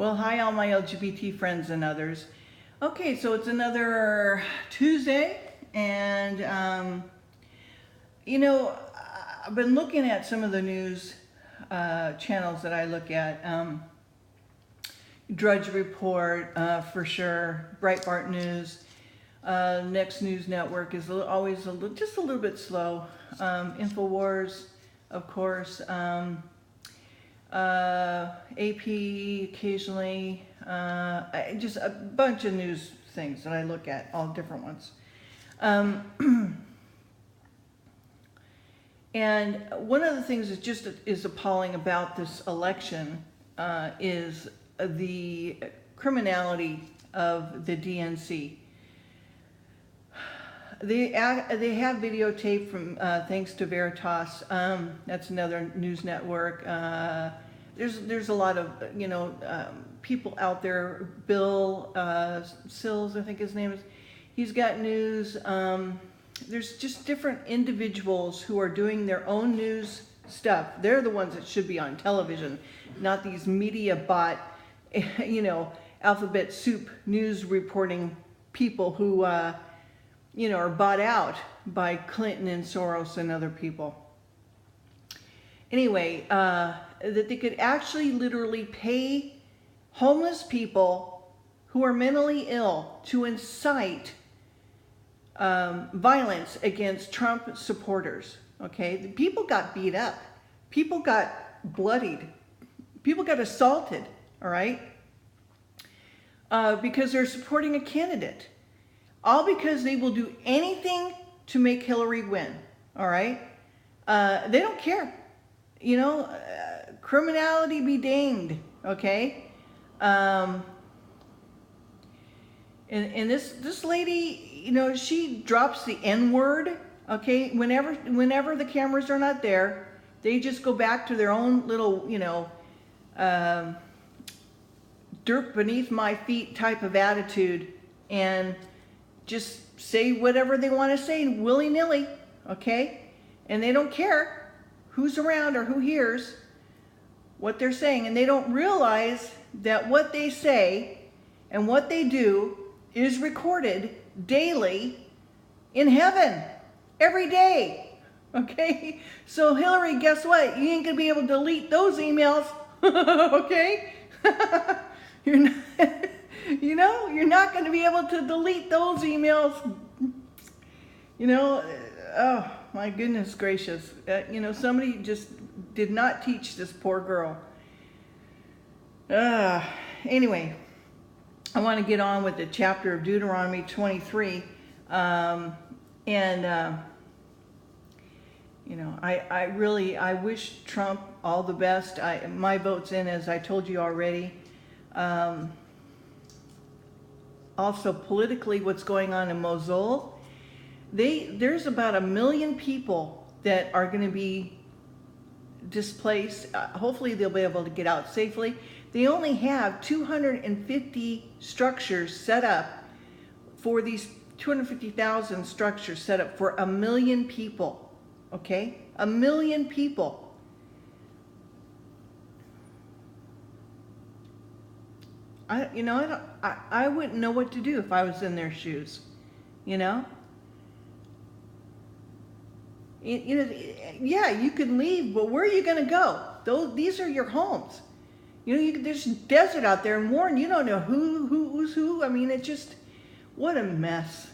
Well, hi all my LGBT friends and others. Okay, so it's another Tuesday, and I've been looking at some of the news channels that I look at. Drudge Report, for sure, Breitbart News, Next News Network is always just a little bit slow. Infowars, of course. AP occasionally, just a bunch of news things that I look at, all different ones. And one of the things that just is appalling about this election is the criminality of the DNC. They have videotape from thanks to Veritas. That's another news network. There's a lot of people out there. Bill Sills, I think his name is. He's got news. There's just different individuals who are doing their own news stuff. They're the ones that should be on television, not these media bot, alphabet soup news reporting people who are bought out by Clinton and Soros and other people. Anyway, that they could actually literally pay homeless people who are mentally ill to incite violence against Trump supporters. Okay, the people got beat up, people got bloodied, people got assaulted. All right, because they're supporting a candidate. All because they will do anything to make Hillary win, all right? They don't care. Criminality be danged, okay? And this lady, she drops the N-word, okay? Whenever the cameras are not there, they just go back to their own little, dirt beneath my feet type of attitude and just say whatever they want to say willy-nilly, okay? And they don't care who's around or who hears what they're saying. And they don't realize that what they say and what they do is recorded daily in heaven, every day, okay? So Hillary, guess what? You ain't gonna be able to delete those emails, okay? You're not, you're not going to be able to delete those emails. Oh my goodness gracious. Somebody just did not teach this poor girl. Anyway, I want to get on with the chapter of Deuteronomy 23. I wish Trump all the best. My vote's in, as I told you already. Also, politically, what's going on in Mozel, there's about 1 million people that are going to be displaced. Hopefully, they'll be able to get out safely. They only have 250 structures set up for these 250,000 structures set up for 1 million people. Okay, 1 million people. I wouldn't know what to do if I was in their shoes, Yeah, you can leave, but where are you going to go? These are your homes. There's desert out there, and Warren, you don't know who's who. I mean, it's just, what a mess.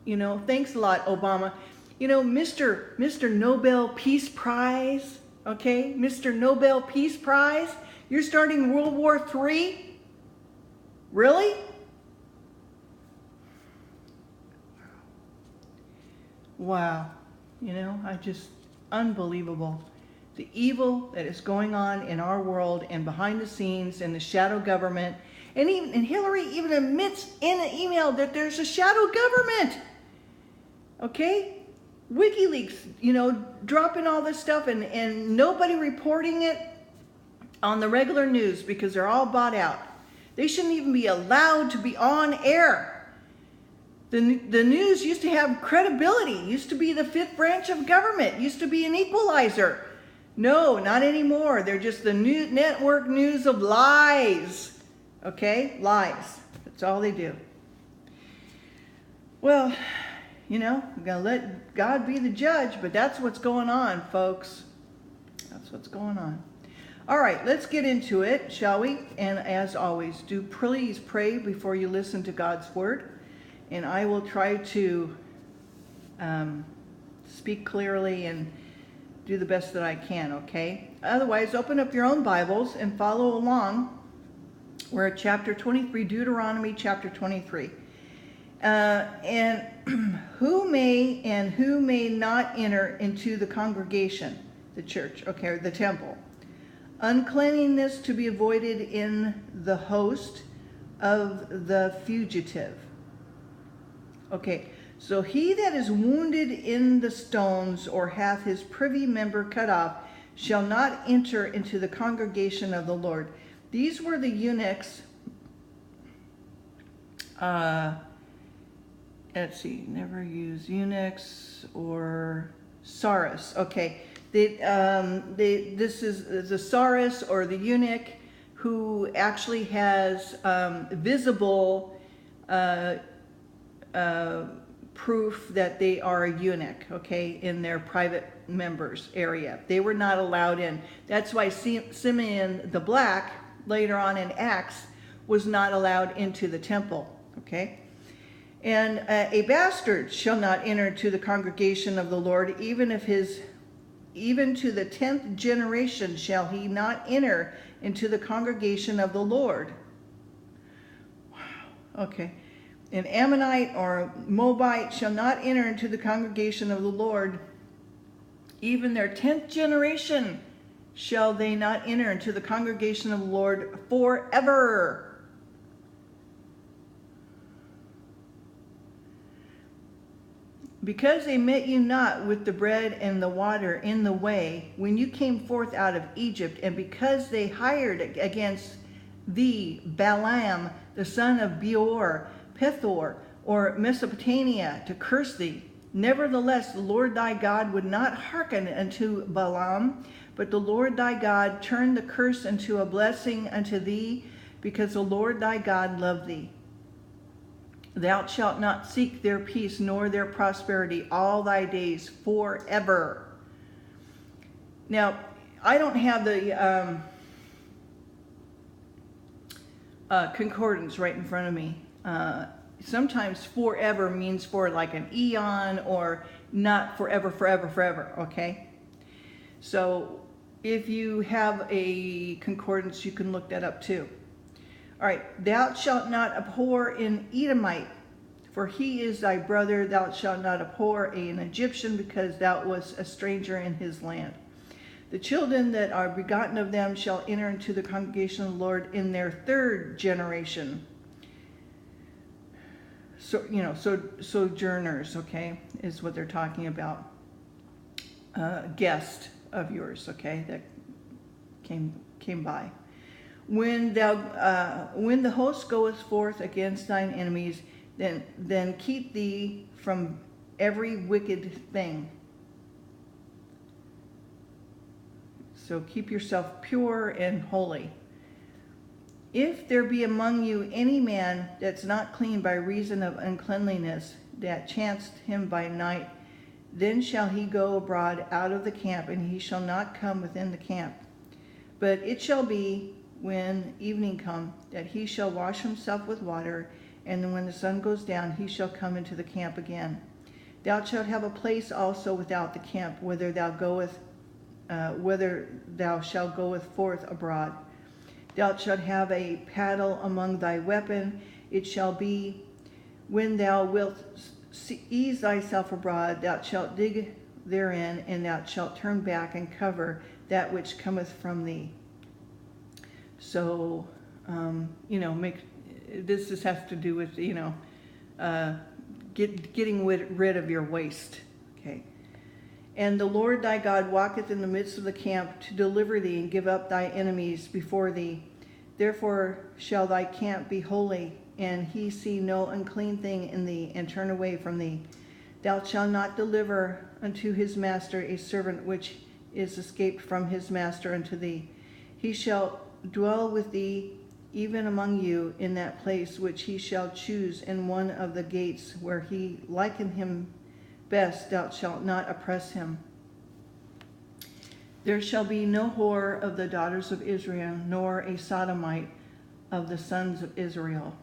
Thanks a lot, Obama. Mr. Nobel Peace Prize, okay? Mr. Nobel Peace Prize, you're starting World War III? Really? Wow. Unbelievable. The evil that is going on in our world and behind the scenes in the shadow government. And Hillary even admits in an email that there's a shadow government. Okay? WikiLeaks, dropping all this stuff and nobody reporting it on the regular news because they're all bought out. They shouldn't even be allowed to be on air. The news used to have credibility, used to be the fifth branch of government, used to be an equalizer. No, not anymore. They're just the new network news of lies. Okay? Lies. That's all they do. Well, we're going to let God be the judge, but that's what's going on, folks. That's what's going on. All right, let's get into it, shall we? And as always, do please pray before you listen to God's word. And I will try to speak clearly and do the best that I can, okay? Otherwise, open up your own Bibles and follow along. We're at chapter 23, Deuteronomy chapter 23. And who may and who may not enter into the congregation, the church, okay, or the temple. Uncleanliness to be avoided in the host of the fugitive. Okay, so he that is wounded in the stones or hath his privy member cut off shall not enter into the congregation of the Lord. These were the eunuchs. Let's see, never use eunuchs or saras. Okay, this is the saras or the eunuch who actually has visible proof that they are a eunuch, okay, in their private members area. They were not allowed in. That's why Simeon the Black, later on in Acts, was not allowed into the temple, okay? And a bastard shall not enter to the congregation of the Lord, even to the 10th generation shall he not enter into the congregation of the Lord. Wow. Okay. An Ammonite or Moabite shall not enter into the congregation of the Lord. Even their 10th generation shall they not enter into the congregation of the Lord forever. Because they met you not with the bread and the water in the way, when you came forth out of Egypt, and because they hired against thee Balaam, the son of Beor, Pethor, or Mesopotamia, to curse thee. Nevertheless, the Lord thy God would not hearken unto Balaam, but the Lord thy God turned the curse into a blessing unto thee, because the Lord thy God loved thee. Thou shalt not seek their peace nor their prosperity all thy days forever. Now, I don't have the concordance right in front of me. Sometimes forever means for like an eon or not forever, okay? So if you have a concordance, you can look that up too. All right, thou shalt not abhor an Edomite, for he is thy brother. Thou shalt not abhor an Egyptian, because thou wast a stranger in his land. The children that are begotten of them shall enter into the congregation of the Lord in their 3rd generation. So, sojourners, okay, is what they're talking about. Guest of yours, okay, that came by. When the host goeth forth against thine enemies, then keep thee from every wicked thing. So keep yourself pure and holy. If there be among you any man that's not clean by reason of uncleanliness, that chanced him by night, then shall he go abroad out of the camp, and he shall not come within the camp. But it shall be, when evening come, that he shall wash himself with water, and when the sun goes down, he shall come into the camp again. Thou shalt have a place also without the camp, whither thou shalt goeth forth abroad. Thou shalt have a paddle among thy weapon. It shall be, when thou wilt ease thyself abroad, thou shalt dig therein, and thou shalt turn back and cover that which cometh from thee. So, this just has to do with, getting rid of your waste, okay? And the Lord thy God walketh in the midst of the camp to deliver thee and give up thy enemies before thee. Therefore shall thy camp be holy, and he see no unclean thing in thee, and turn away from thee. Thou shalt not deliver unto his master a servant which is escaped from his master unto thee. He shall dwell with thee, even among you, in that place which he shall choose in one of the gates where he likened him best, thou shalt not oppress him. There shall be no whore of the daughters of Israel, nor a sodomite of the sons of Israel.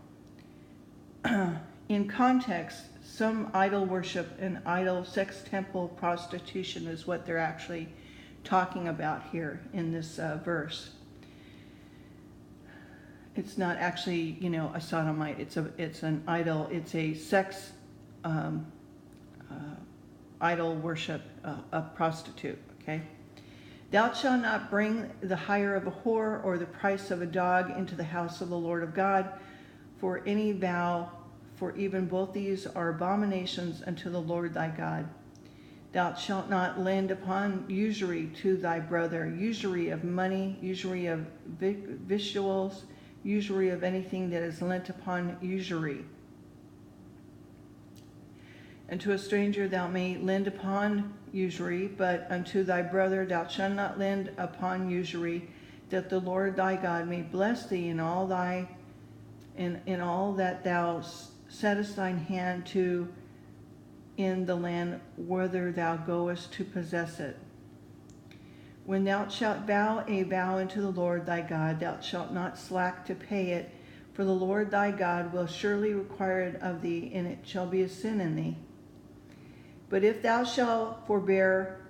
In context, some idol worship and idol sex temple prostitution is what they're actually talking about here in this verse. It's not actually, a sodomite. It's an idol. It's a sex idol worship, a prostitute. Okay. Thou shalt not bring the hire of a whore or the price of a dog into the house of the Lord of God for any vow, for even both these are abominations unto the Lord thy God. Thou shalt not lend upon usury to thy brother, usury of money, usury of victuals, usury of anything that is lent upon usury. And to a stranger thou may lend upon usury, but unto thy brother thou shalt not lend upon usury, that the Lord thy God may bless thee in all that thou settest thine hand to in the land whither thou goest to possess it. When thou shalt vow a vow unto the Lord thy God, thou shalt not slack to pay it, for the Lord thy God will surely require it of thee, and it shall be a sin in thee. But if thou shalt forbear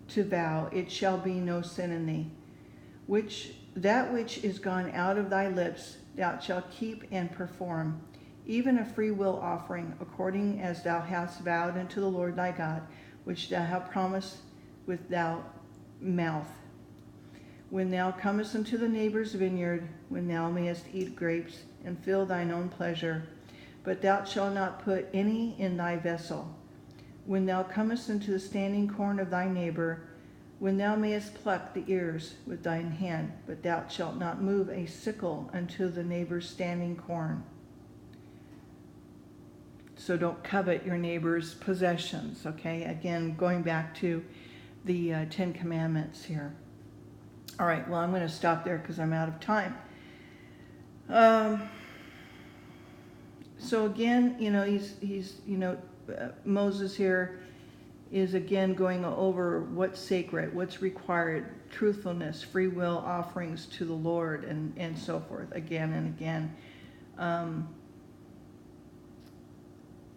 to vow, it shall be no sin in thee. That which is gone out of thy lips thou shalt keep and perform, even a free will offering, according as thou hast vowed unto the Lord thy God, which thou hast promised with thy mouth. When thou comest unto the neighbor's vineyard, when thou mayest eat grapes, and fill thine own pleasure, but thou shalt not put any in thy vessel. When thou comest into the standing corn of thy neighbor, when thou mayest pluck the ears with thine hand, but thou shalt not move a sickle unto the neighbor's standing corn. So don't covet your neighbor's possessions, okay? Again, going back to the 10 Commandments here. All right, well, I'm going to stop there because I'm out of time. So again, Moses here is again going over what's sacred, what's required, truthfulness, free will offerings to the Lord, and so forth, again and again.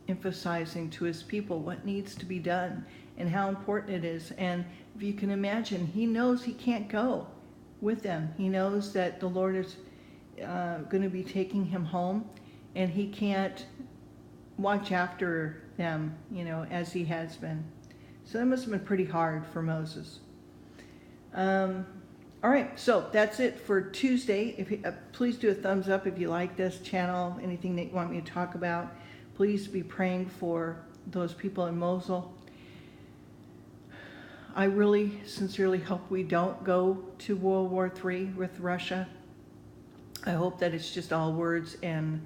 Emphasizing to his people what needs to be done and how important it is. And if you can imagine, he knows he can't go with them. He knows that the Lord is going to be taking him home, and he can't watch after them, as he has been. So that must have been pretty hard for Moses. All right, so that's it for Tuesday. If you, please do a thumbs up if you like this channel, anything that you want me to talk about. Please be praying for those people in Mosul. I really sincerely hope we don't go to World War III with Russia. I hope that it's just all words, and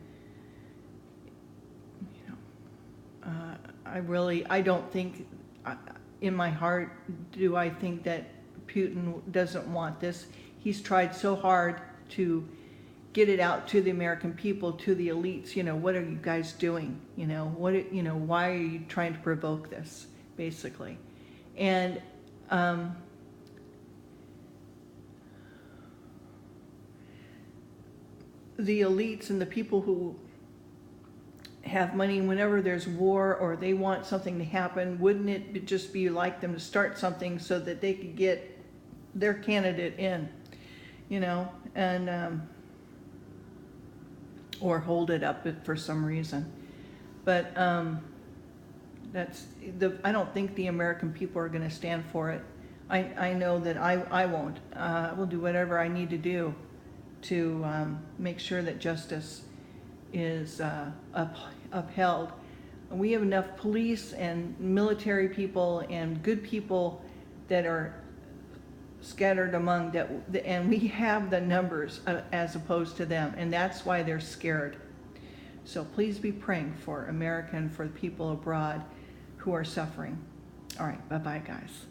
I don't think, in my heart, do I think that Putin doesn't want this. He's tried so hard to get it out to the American people, to the elites. What are you guys doing? Why are you trying to provoke this, basically? And the elites and the people who have money, whenever there's war or they want something to happen, wouldn't it just be like them to start something so that they could get their candidate in, and or hold it up for some reason. But I don't think the American people are going to stand for it. I know that I won't. I will do whatever I need to do to make sure that justice is upheld. We have enough police and military people and good people that are scattered among that, and we have the numbers as opposed to them, and that's why they're scared. So please be praying for America and for the people abroad who are suffering. All right, bye-bye, guys.